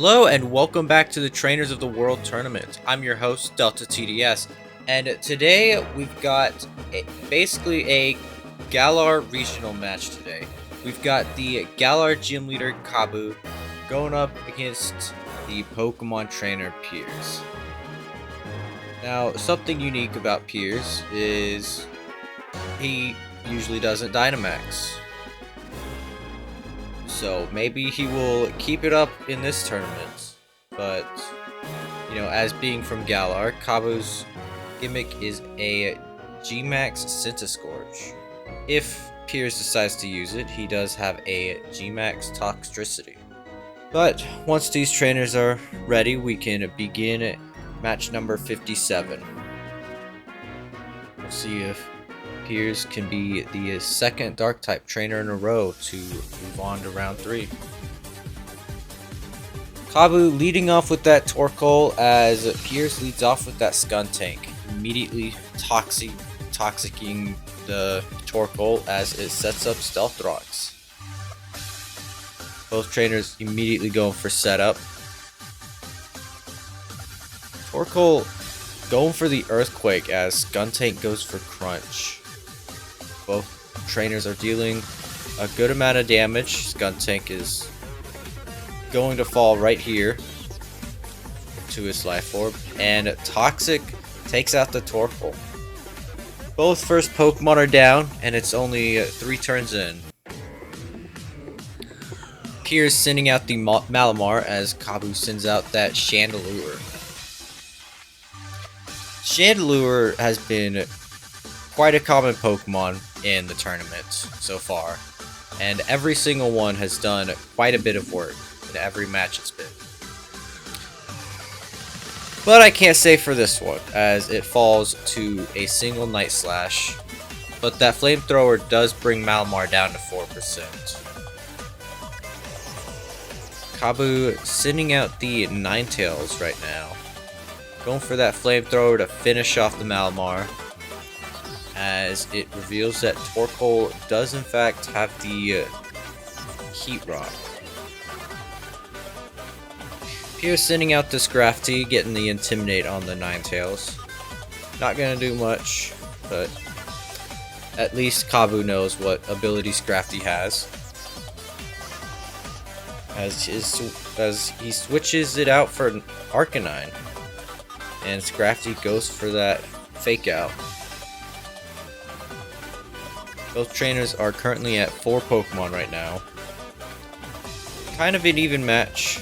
Hello and welcome back to the Trainers of the World Tournament. I'm your host, DeltaTDS, and today we've got basically a Galar regional match today. We've got the Galar gym leader Kabu going up against the Pokemon trainer Piers. Now, something unique about Piers is he usually doesn't Dynamax. So maybe he will keep it up in this tournament. But, as being from Galar, Kabu's gimmick is a Gmax Centiskorch. If Piers decides to use it, he does have a Gmax Toxtricity. But once these trainers are ready, we can begin match number 57. We'll see if Piers can be the second Dark-type trainer in a row to move on to round 3. Kabu leading off with that Torkoal as Piers leads off with that Skuntank, immediately toxicking the Torkoal as it sets up Stealth Rocks. Both trainers immediately going for setup. Torkoal going for the Earthquake as Skuntank goes for Crunch. Both trainers are dealing a good amount of damage. Skuntank is going to fall right here to his Life Orb, and Toxic takes out the Torkoal. Both first Pokemon are down, and it's only 3 turns in. Piers sending out the Malamar as Kabu sends out that Chandelure. Chandelure has been quite a common Pokemon in the tournament so far, and every single one has done quite a bit of work in every match it's been. But I can't say for this one, as it falls to a single Night Slash, but that Flamethrower does bring Malamar down to 4%. Kabu sending out the Ninetales right now, going for that Flamethrower to finish off the Malamar, as it reveals that Torkoal does in fact have the Heat Rock. Piers sending out this Scrafty, getting the Intimidate on the Ninetales. Not gonna do much, but at least Kabu knows what ability Scrafty has. As he switches it out for an Arcanine, and Scrafty goes for that Fake Out. Both trainers are currently at 4 Pokemon right now. Kind of an even match.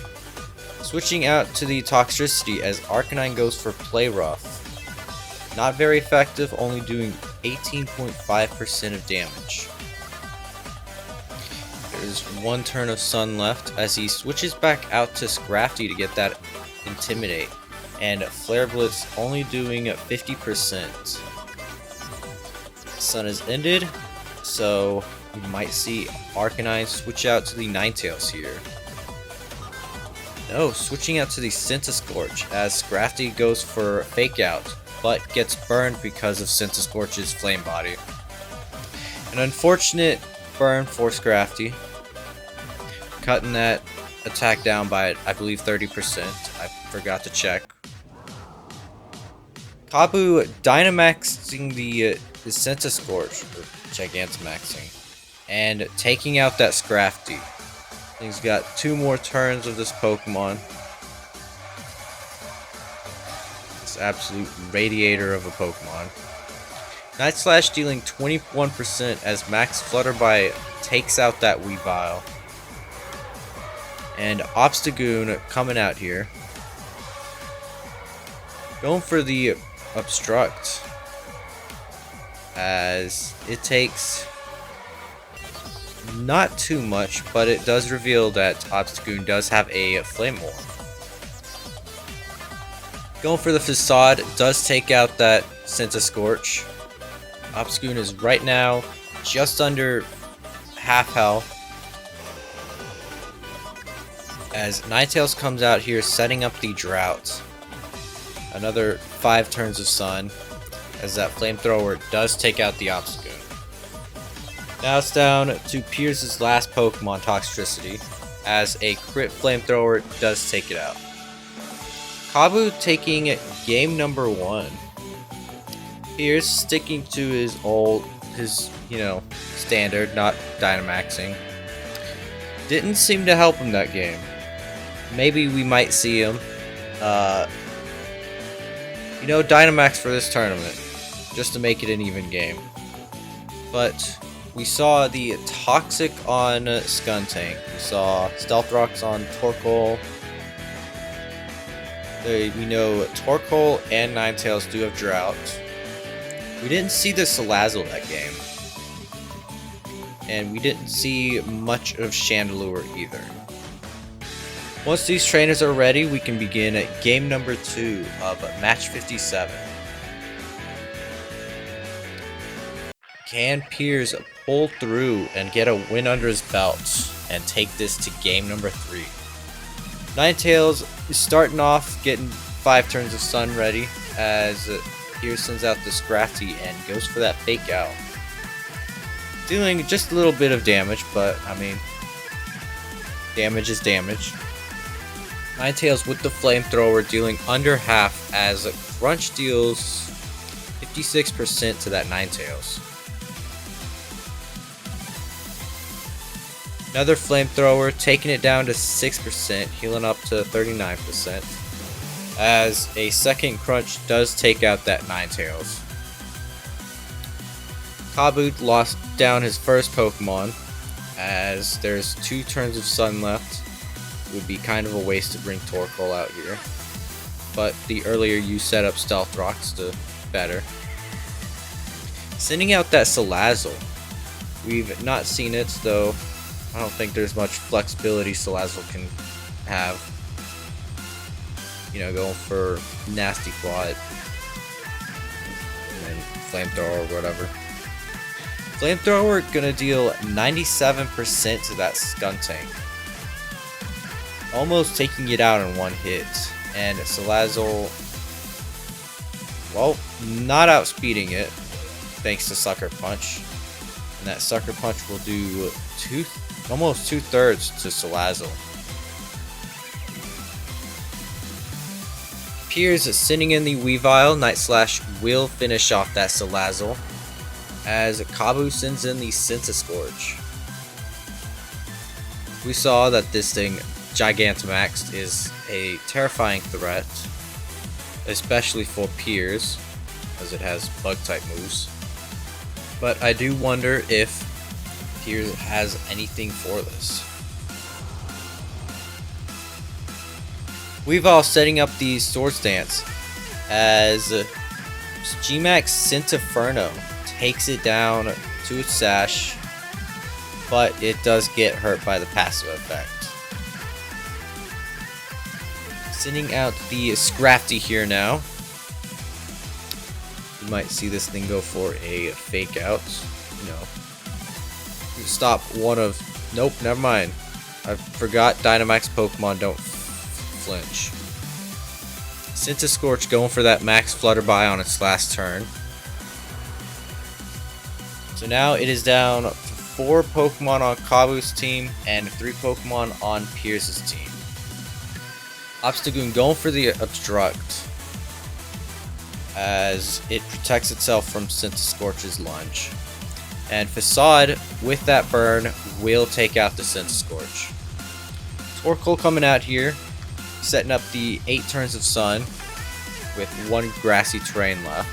Switching out to the Toxtricity as Arcanine goes for Play Rough. Not very effective, only doing 18.5% of damage. There's 1 turn of Sun left as he switches back out to Scrafty to get that Intimidate. And Flare Blitz only doing 50%. Sun has ended, so we might see Arcanine switch out to the Ninetales here. No, switching out to the Centiskorch as Scrafty goes for Fake Out, but gets burned because of Centiskorch's Flame Body. An unfortunate burn for Scrafty, cutting that attack down by, I believe, 30%. I forgot to check. Kabu Dynamaxing the Centiskorch, or Gigantamaxing, and taking out that Scrafty. He's got 2 more turns of this Pokemon. This absolute radiator of a Pokemon. Night Slash dealing 21% as Max Flutterby takes out that Weavile. And Obstagoon coming out here, going for the Obstruct, as it takes not too much, but it does reveal that Obstagoon does have a Flame Wall. Going for the Facade, does take out that Centiskorch. Obstagoon is right now just under half health, as Ninetales comes out here setting up the Drought. Another 5 turns of Sun, as that Flamethrower does take out the Obstagoon. Now it's down to Piers' last Pokemon, Toxtricity. as a crit flamethrower does take it out. Kabu taking game number 1. Piers sticking to his standard, not Dynamaxing. Didn't seem to help him that game. Maybe we might see him, Dynamax for this tournament, just to make it an even game. But we saw the Toxic on Skuntank. We saw Stealth Rocks on Torkoal. We know Torkoal and Ninetales do have Drought. We didn't see the Salazzle that game. And we didn't see much of Chandelure either. Once these trainers are ready, we can begin at game number 2 of match 57. Can Piers pull through and get a win under his belt and take this to game number 3? Ninetales is starting off getting 5 turns of Sun ready as Piers sends out the Scrafty and goes for that Fake Out. Dealing just a little bit of damage, but I mean, damage is damage. Ninetales with the Flamethrower dealing under half as Crunch deals 56% to that Ninetales. Another Flamethrower taking it down to 6%, healing up to 39%. As a second Crunch does take out that Ninetales. Kabu lost down his first Pokemon, as there's 2 turns of Sun left. It would be kind of a waste to bring Torkoal out here, but the earlier you set up Stealth Rocks, the better. Sending out that Salazzle. We've not seen it, though I don't think there's much flexibility Salazzle can have. Going for Nasty Plot and Flamethrower or whatever. Flamethrower gonna deal 97% to that Skuntank, almost taking it out in one hit. And Salazzle, well, not outspeeding it thanks to Sucker Punch, and that Sucker Punch will do almost 2/3 to Salazzle. Piers is sending in the Weavile. Night Slash will finish off that Salazzle, as Kabu sends in the Scorch. We saw that this thing, Gigantamax, is a terrifying threat, especially for Piers, as it has Bug-type moves. But I do wonder if Piers has anything for this. Weavile setting up the Swords Dance, as Gmax Scintiferno takes it down to its sash, but it does get hurt by the passive effect. Sending out the Scrafty here now. You might see this thing go for a Fake Out. Stop one of... Nope, never mind. I forgot Dynamax Pokemon don't flinch. Scorch going for that Max Flutterby on its last turn. So now it is down to 4 Pokemon on Kabu's team and 3 Pokemon on Piers' team. Obstagoon going for the Obstruct, as it protects itself from Scorch's lunge. And Facade, with that burn, will take out the Scorch. Torkoal coming out here, setting up the 8 turns of Sun with 1 grassy terrain left.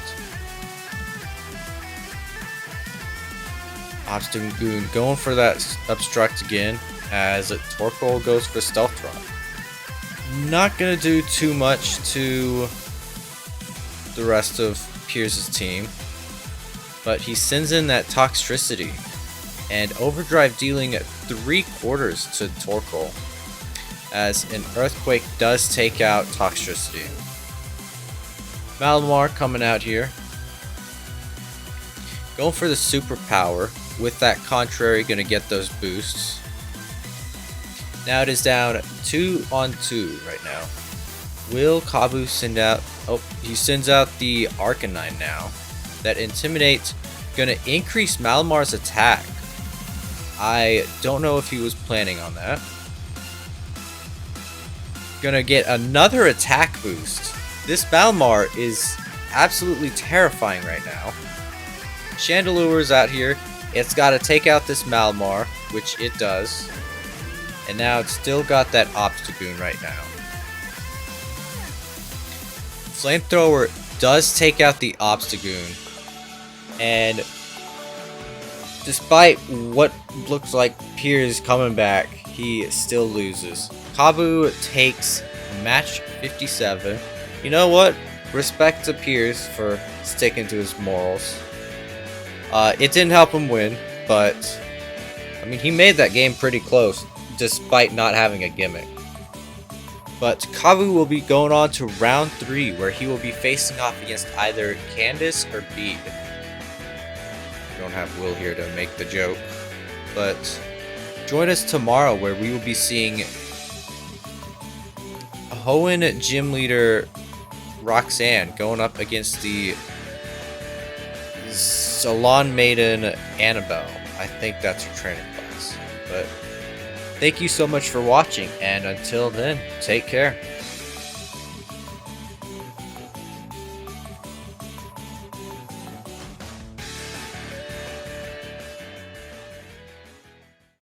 Obstagoon going for that Obstruct again, as Torkoal goes for Stealth Rock. Not gonna do too much to the rest of Piers' team, but he sends in that Toxtricity, and Overdrive dealing 3/4 to Torkoal, as an Earthquake does take out Toxtricity. Malamar coming out here, going for the Superpower. With that Contrary, gonna get those boosts. Now it is down 2-on-2 right now. Will Kabu send out... Oh, he sends out the Arcanine now. That Intimidate, gonna increase Malamar's attack. I don't know if he was planning on that. gonna get another attack boost. This Balmar is absolutely terrifying right now. Chandelure's out here. It's got to take out this Malmar, which it does. And now it's still got that Obstagoon right now. Flamethrower does take out the Obstagoon. And despite what looks like Piers coming back, he still loses. Kabu takes match 57. You know what? Respect to Piers for sticking to his morals. It didn't help him win, but I mean, he made that game pretty close despite not having a gimmick. But Kabu will be going on to round 3, where he will be facing off against either Candace or Bede. We don't have Will here to make the joke, but join us tomorrow where we will be seeing Hoenn Gym Leader Roxanne going up against the Salon Maiden Annabelle. I think that's her training class. But thank you so much for watching, and until then, take care.